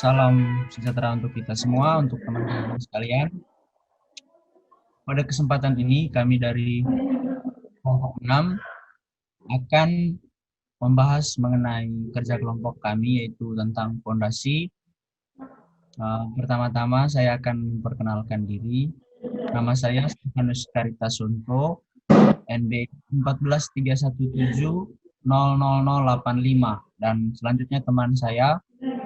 Salam sejahtera untuk kita semua, untuk teman-teman sekalian. Pada kesempatan ini kami dari kelompok 6 akan membahas mengenai kerja kelompok kami, yaitu tentang fondasi. Pertama-tama saya akan memperkenalkan diri. Nama saya Stefanus Karitasonto, NB 14317000085, dan selanjutnya teman saya.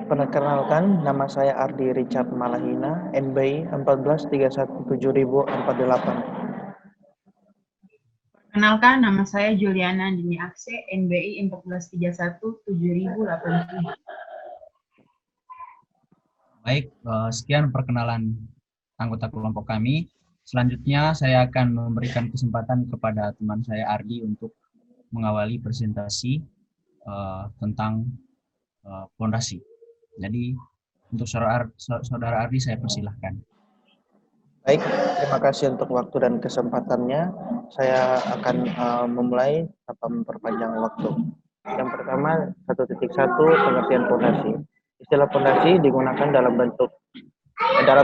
Perkenalkan, nama saya Ardi Richard Malahina, NBI 143170048. Perkenalkan, nama saya Juliana Dini Akse, NBI 143170087. Baik, sekian perkenalan anggota kelompok kami. Selanjutnya saya akan memberikan kesempatan kepada teman saya Ardi untuk mengawali presentasi tentang fondasi. Jadi untuk saudara Ardi saya persilahkan. Baik, terima kasih untuk waktu dan kesempatannya. Saya akan memulai tanpa memperpanjang waktu. Yang pertama, 1.1 pengertian fondasi. Istilah fondasi digunakan dalam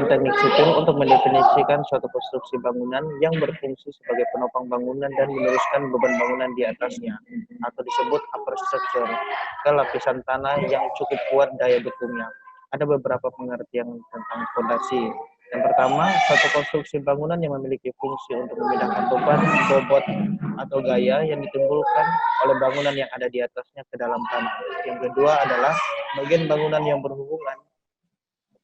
teknik sipil untuk mendefinisikan suatu konstruksi bangunan yang berfungsi sebagai penopang bangunan dan meneruskan beban bangunan di atasnya, atau disebut upper structure, ke lapisan tanah yang cukup kuat daya dukungnya. Ada beberapa pengertian tentang fondasi. Yang pertama, suatu konstruksi bangunan yang memiliki fungsi untuk memindahkan beban, bobot, atau gaya yang ditimbulkan oleh bangunan yang ada di atasnya ke dalam tanah. Yang kedua adalah bagian bangunan yang berhubungan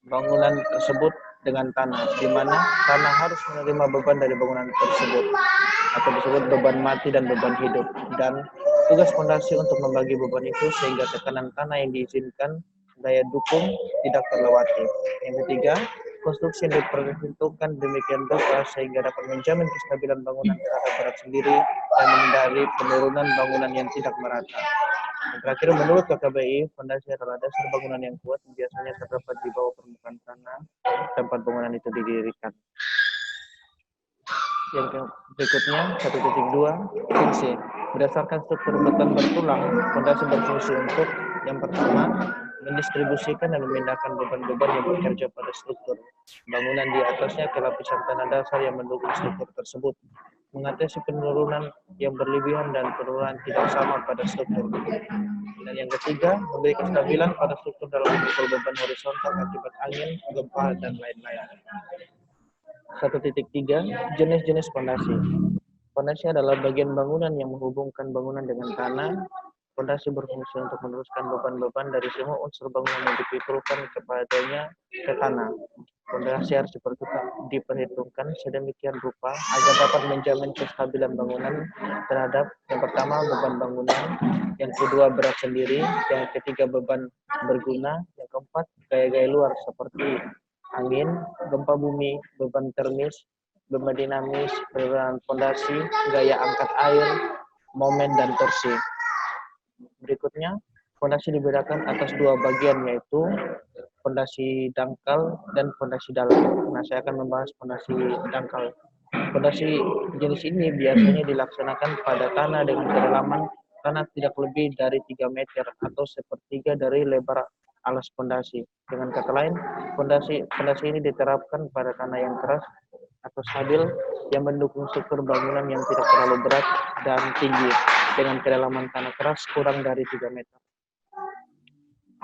bangunan tersebut dengan tanah, di mana tanah harus menerima beban dari bangunan tersebut, atau disebut beban mati dan beban hidup. Dan tugas fondasi untuk membagi beban itu sehingga tekanan tanah yang diizinkan daya dukung tidak terlewati. Yang ketiga, konstruksi yang diperhitungkan demikian rupa sehingga dapat menjamin kestabilan bangunan terhadap berat sendiri dan menghindari penurunan bangunan yang tidak merata. Yang terakhir, menurut KKBI, fondasi adalah dasar bangunan yang kuat, biasanya terdapat di bawah permukaan tanah tempat bangunan itu didirikan. Yang berikutnya, 1.2, fungsi. Berdasarkan struktur beton bertulang, fondasi berfungsi untuk, yang pertama, mendistribusikan dan memindahkan beban-beban yang bekerja pada struktur bangunan di atasnya ke lapisan tanah dasar yang mendukung struktur tersebut, mengatasi penurunan yang berlebihan dan penurunan tidak sama pada struktur. Dan yang ketiga, memberi kestabilan pada struktur dalam memikul beban horizontal akibat angin, gempa, dan lain-lain. 1.3, jenis-jenis fondasi. Fondasi adalah bagian bangunan yang menghubungkan bangunan dengan tanah. Fondasi berfungsi untuk meneruskan beban-beban dari semua unsur bangunan yang dipikulkan kepadanya ke tanah. Fondasi harus diperhitungkan sedemikian rupa agar dapat menjamin kestabilan bangunan terhadap, yang pertama, beban bangunan, yang kedua, berat sendiri, yang ketiga, beban berguna, yang keempat, gaya-gaya luar seperti angin, gempa bumi, beban termis, beban dinamis, beban fondasi, gaya angkat air, momen, dan torsi. Berikutnya, fondasi dibedakan atas dua bagian, yaitu fondasi dangkal dan fondasi dalam. Nah, saya akan membahas fondasi dangkal. Fondasi jenis ini biasanya dilaksanakan pada tanah dengan kedalaman tanah tidak lebih dari 3 meter atau sepertiga dari lebar alas fondasi. Dengan kata lain, fondasi ini diterapkan pada tanah yang keras atau stabil yang mendukung struktur bangunan yang tidak terlalu berat dan tinggi dengan kedalaman tanah keras kurang dari 3 meter.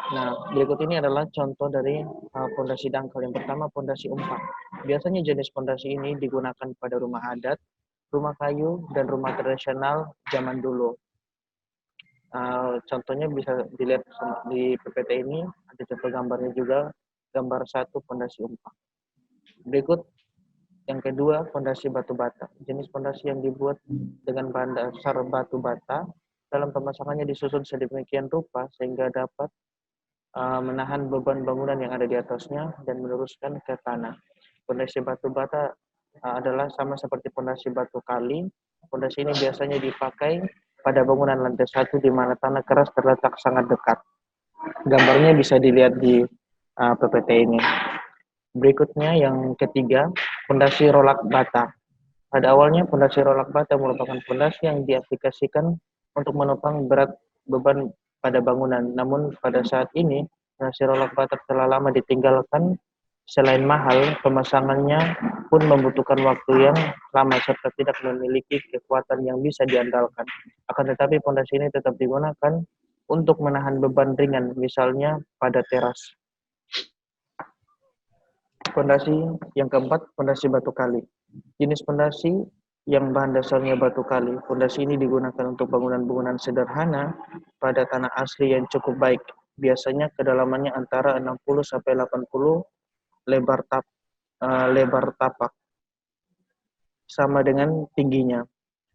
Nah, berikut ini adalah contoh dari fondasi dangkal. Yang pertama, fondasi umpak. Biasanya jenis fondasi ini digunakan pada rumah adat, rumah kayu, dan rumah tradisional zaman dulu. Contohnya bisa dilihat di PPT ini, ada contoh gambarnya juga, gambar 1 fondasi umpak. Berikut yang kedua, fondasi batu bata. Jenis fondasi yang dibuat dengan bahan dasar batu bata, dalam pemasangannya disusun sedemikian rupa sehingga dapat menahan beban bangunan yang ada di atasnya dan meneruskan ke tanah. Fondasi batu bata adalah sama seperti fondasi batu kali. Fondasi ini biasanya dipakai pada bangunan lantai 1 di mana tanah keras terletak sangat dekat. Gambarnya bisa dilihat di PPT ini. Berikutnya yang ketiga, fondasi rolak bata. Pada awalnya fondasi rolak bata merupakan fondasi yang diaplikasikan untuk menopang berat beban pada bangunan. Namun pada saat ini Fondasi rollak batak telah lama ditinggalkan. Selain mahal, pemasangannya pun membutuhkan waktu yang lama serta tidak memiliki kekuatan yang bisa diandalkan. Akan tetapi fondasi ini tetap digunakan untuk menahan beban ringan, misalnya pada teras. Fondasi yang keempat, fondasi batu kali. Jenis fondasi yang bahan dasarnya batu kali. Fondasi ini digunakan untuk bangunan-bangunan sederhana pada tanah asli yang cukup baik. Biasanya kedalamannya antara 60 sampai 80 lebar tapak sama dengan tingginya.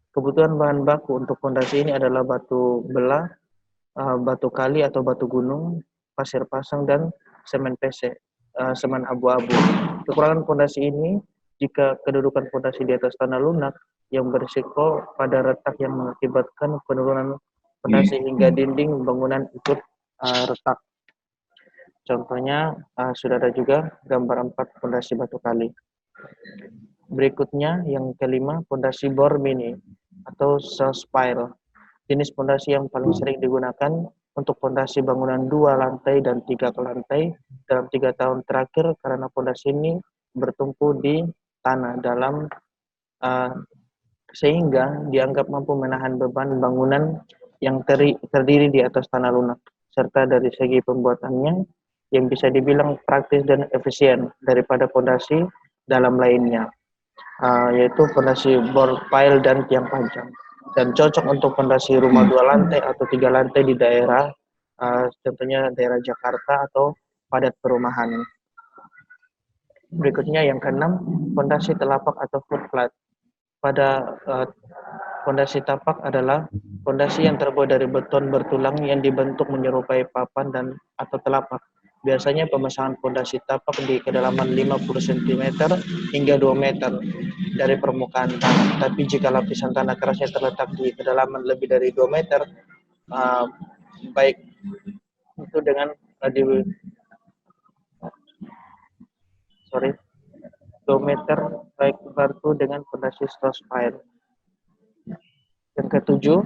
Kebutuhan bahan baku untuk fondasi ini adalah batu belah, batu kali atau batu gunung, pasir pasang, dan semen PC, semen abu-abu. Kekurangan fondasi ini jika kedudukan fondasi di atas tanah lunak yang berisiko pada retak yang mengakibatkan penurunan fondasi hingga dinding bangunan ikut retak. Contohnya sudah ada juga gambar 4 fondasi batu kali. Berikutnya yang kelima, fondasi bor mini atau self-pile. Jenis fondasi yang paling sering digunakan untuk fondasi bangunan 2 lantai dan 3 lantai dalam 3 tahun terakhir karena fondasi ini bertumpu di tanah dalam sehingga dianggap mampu menahan beban bangunan yang terdiri di atas tanah lunak, serta dari segi pembuatannya yang bisa dibilang praktis dan efisien daripada fondasi dalam lainnya, yaitu fondasi bor pile dan tiang panjang, dan cocok untuk fondasi rumah 2 lantai atau 3 lantai di daerah, contohnya daerah Jakarta atau padat perumahan. Berikutnya yang keenam, fondasi telapak atau footplat. Pada fondasi tapak adalah fondasi yang terbuat dari beton bertulang yang dibentuk menyerupai papan dan atau telapak. Biasanya pemasangan fondasi tapak di kedalaman 50 cm hingga 2 meter dari permukaan tanah. Tapi jika lapisan tanah kerasnya terletak di kedalaman lebih dari 2 meter, baik itu dengan 2 meter baik batu dengan fondasi stospile. Yang ketujuh,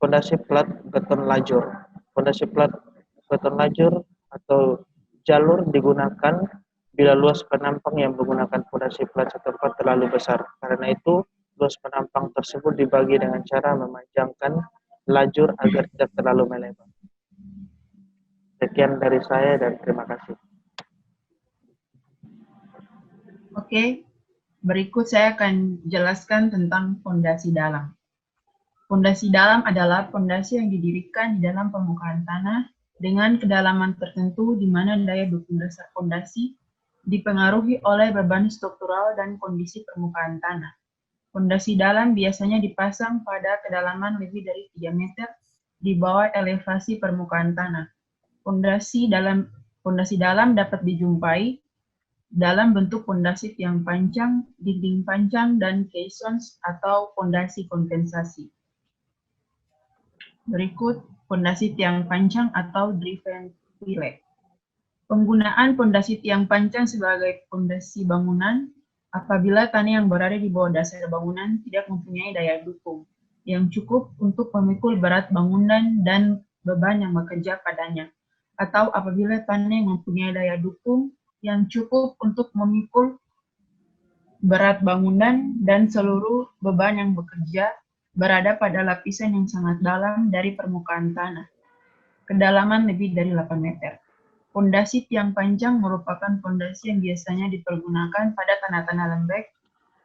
fondasi plat beton lajur. Fondasi plat beton lajur atau jalur digunakan bila luas penampang yang menggunakan fondasi plat setempat terlalu besar. Karena itu, luas penampang tersebut dibagi dengan cara memanjangkan lajur agar tidak terlalu melebar. Sekian dari saya dan terima kasih. Oke, berikut saya akan jelaskan tentang fondasi dalam. Fondasi dalam adalah fondasi yang didirikan di dalam permukaan tanah dengan kedalaman tertentu di mana daya dukung dasar fondasi dipengaruhi oleh beban struktural dan kondisi permukaan tanah. Fondasi dalam biasanya dipasang pada kedalaman lebih dari 3 meter di bawah elevasi permukaan tanah. Fondasi dalam dapat dijumpai dalam bentuk fondasi tiang panjang, dinding panjang, dan caissons atau fondasi kompensasi. Berikut fondasi tiang panjang atau driven pile. Penggunaan fondasi tiang panjang sebagai fondasi bangunan apabila tanah yang berada di bawah dasar bangunan tidak mempunyai daya dukung yang cukup untuk memikul berat bangunan dan beban yang bekerja padanya, atau apabila tanah yang mempunyai daya dukung yang cukup untuk memikul berat bangunan dan seluruh beban yang bekerja berada pada lapisan yang sangat dalam dari permukaan tanah, kedalaman lebih dari 8 meter. Fondasi tiang panjang merupakan fondasi yang biasanya dipergunakan pada tanah-tanah lembek,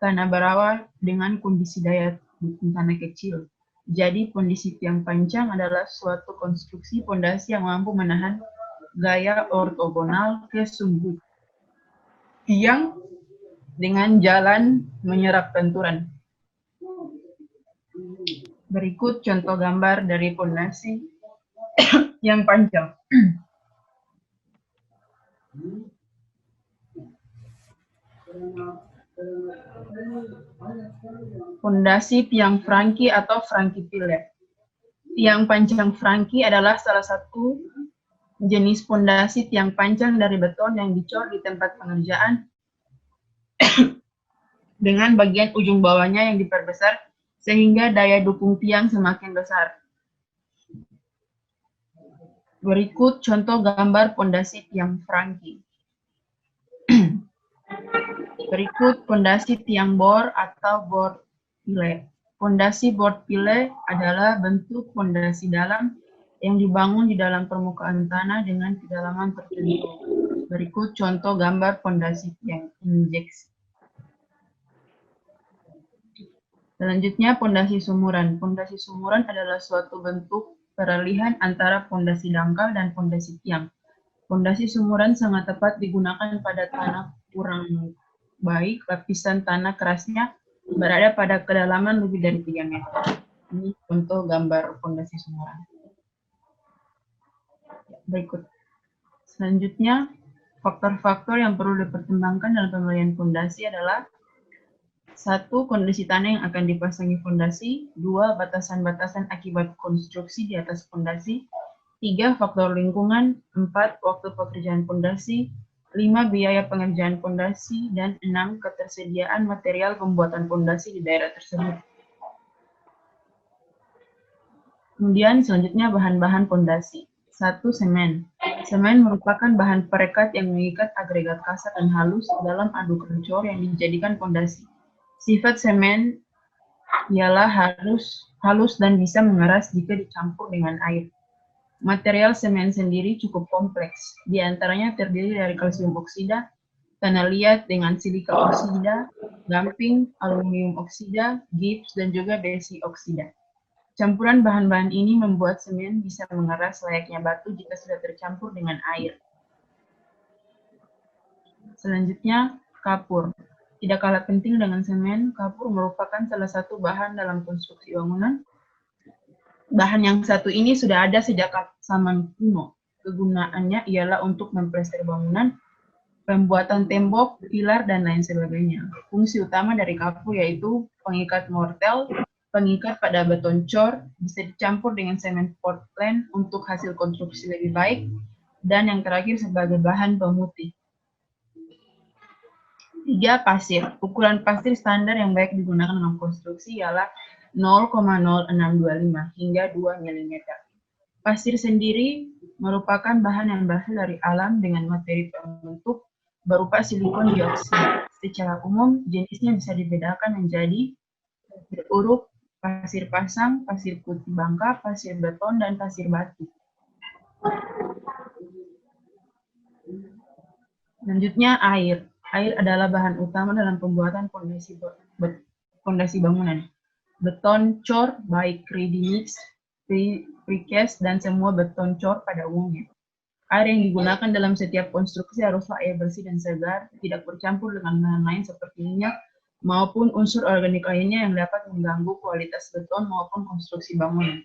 tanah berawa dengan kondisi daya dukung tanah kecil. Jadi fondasi tiang panjang adalah suatu konstruksi fondasi yang mampu menahan gaya ortogonal ke sumbu tiang dengan jalan menyerap benturan. Berikut contoh gambar dari fondasi yang panjang. Fondasi tiang Franky atau Franky Piler. Tiang panjang Franky adalah salah satu jenis fondasi tiang panjang dari beton yang dicor di tempat pengerjaan dengan bagian ujung bawahnya yang diperbesar sehingga daya dukung tiang semakin besar. Berikut contoh gambar pondasi tiang Franky. Berikut pondasi tiang bor atau bor pile. Pondasi bor pile adalah bentuk pondasi dalam yang dibangun di dalam permukaan tanah dengan kedalaman tertentu. Berikut contoh gambar pondasi tiang injeksi. Selanjutnya, pondasi sumuran. Pondasi sumuran adalah suatu bentuk peralihan antara pondasi dangkal dan pondasi tiang. Pondasi sumuran sangat tepat digunakan pada tanah kurang baik, lapisan tanah kerasnya berada pada kedalaman lebih dari 3 meter. Ini contoh gambar pondasi sumuran. Berikut. Selanjutnya, faktor-faktor yang perlu dipertimbangkan dalam pemilihan pondasi adalah 1. Kondisi tanah yang akan dipasangi fondasi. 2. Batasan-batasan akibat konstruksi di atas fondasi. 3. Faktor lingkungan. 4. Waktu pekerjaan fondasi. 5. Biaya pengerjaan fondasi. Dan 6. Ketersediaan material pembuatan fondasi di daerah tersebut. Kemudian selanjutnya bahan-bahan fondasi. 1. Semen. Semen merupakan bahan perekat yang mengikat agregat kasar dan halus dalam adu kencur yang dijadikan fondasi. Sifat semen ialah halus dan bisa mengeras jika dicampur dengan air. Material semen sendiri cukup kompleks, di antaranya terdiri dari kalsium oksida, tanah liat dengan silika oksida, gamping, aluminium oksida, gips, dan juga besi oksida. Campuran bahan-bahan ini membuat semen bisa mengeras layaknya batu jika sudah tercampur dengan air. Selanjutnya, kapur. Tidak kalah penting dengan semen, kapur merupakan salah satu bahan dalam konstruksi bangunan. Bahan yang satu ini sudah ada sejak zaman kuno. Kegunaannya ialah untuk memplester bangunan, pembuatan tembok, pilar, dan lain sebagainya. Fungsi utama dari kapur yaitu pengikat mortel, pengikat pada beton cor, bisa dicampur dengan semen Portland untuk hasil konstruksi lebih baik, dan yang terakhir sebagai bahan pemutih. 3. Pasir. Ukuran pasir standar yang baik digunakan dalam konstruksi ialah 0,0625 hingga 2 mm. Pasir sendiri merupakan bahan yang berasal dari alam dengan materi pembentuk berupa silikon dioksida. Secara umum, jenisnya bisa dibedakan menjadi beruruk, pasir pasang, pasir putih bangka, pasir beton, dan pasir batu. Selanjutnya, air. Air adalah bahan utama dalam pembuatan fondasi bangunan. Beton cor, baik ready mix, precast, dan semua beton cor pada umumnya. Air yang digunakan dalam setiap konstruksi haruslah air bersih dan segar, tidak bercampur dengan bahan lain seperti minyak maupun unsur organik lainnya yang dapat mengganggu kualitas beton maupun konstruksi bangunan.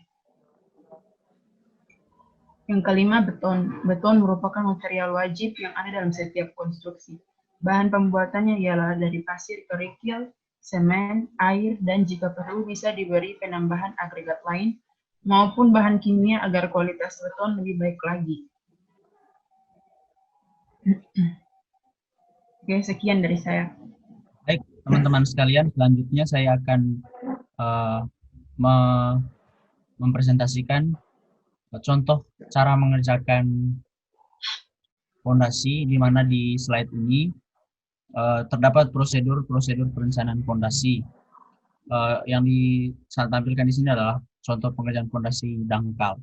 Yang kelima, beton. Beton merupakan material wajib yang ada dalam setiap konstruksi. Bahan pembuatannya ialah dari pasir kerikil, semen, air, dan jika perlu bisa diberi penambahan agregat lain maupun bahan kimia agar kualitas beton lebih baik lagi. Oke, sekian dari saya. Baik, teman-teman sekalian, selanjutnya saya akan mempresentasikan contoh cara mengerjakan fondasi, di mana di slide ini terdapat prosedur perencanaan fondasi. Yang saya tampilkan di sini adalah contoh pengerjaan fondasi dangkal.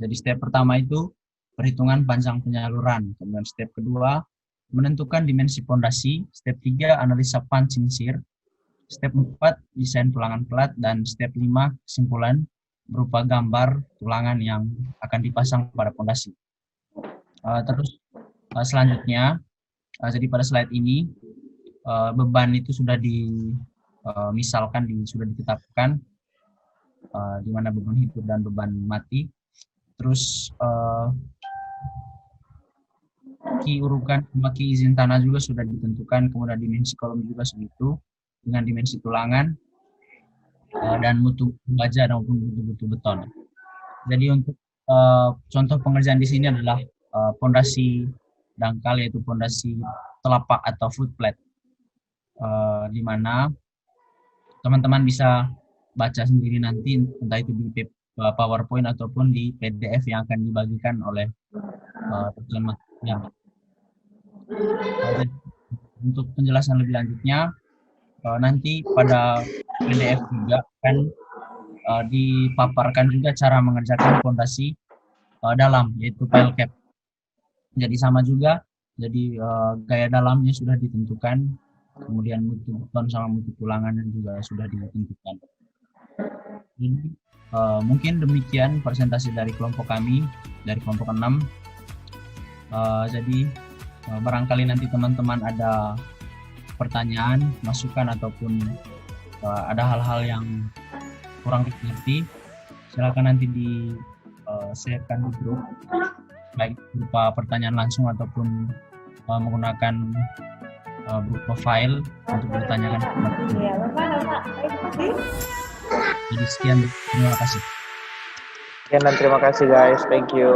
Jadi step pertama itu perhitungan panjang penyaluran, kemudian step kedua menentukan dimensi fondasi, step 3 analisa punching shear, step 4 desain tulangan pelat, dan step 5 kesimpulan berupa gambar tulangan yang akan dipasang pada fondasi. Terus selanjutnya, jadi pada slide ini beban itu sudah sudah ditetapkan, di mana beban hidup dan beban mati. Terus ki urukan ki izin tanah juga sudah ditentukan, kemudian dimensi kolom juga segitu dengan dimensi tulangan dan mutu baja maupun mutu beton. Jadi untuk contoh pengerjaan di sini adalah fondasi dangkal, yaitu fondasi telapak atau footplate, di mana teman-teman bisa baca sendiri nanti, entah itu di PowerPoint ataupun di PDF yang akan dibagikan oleh dosen matkul. Untuk penjelasan lebih lanjutnya, nanti pada PDF juga akan dipaparkan juga cara mengerjakan fondasi dalam, yaitu file cap. Jadi sama juga, jadi gaya dalamnya sudah ditentukan, kemudian mutu beton sama mutu tulangan juga sudah ditentukan. Jadi mungkin demikian presentasi dari kelompok kami, dari kelompok 6. Jadi barangkali nanti teman-teman ada pertanyaan, masukan, ataupun ada hal-hal yang kurang dimengerti, silakan nanti di-share-kan di grup, baik berupa pertanyaan langsung ataupun menggunakan berupa file untuk bertanyakan. Jadi sekian, terima kasih. Sekian dan terima kasih guys, thank you.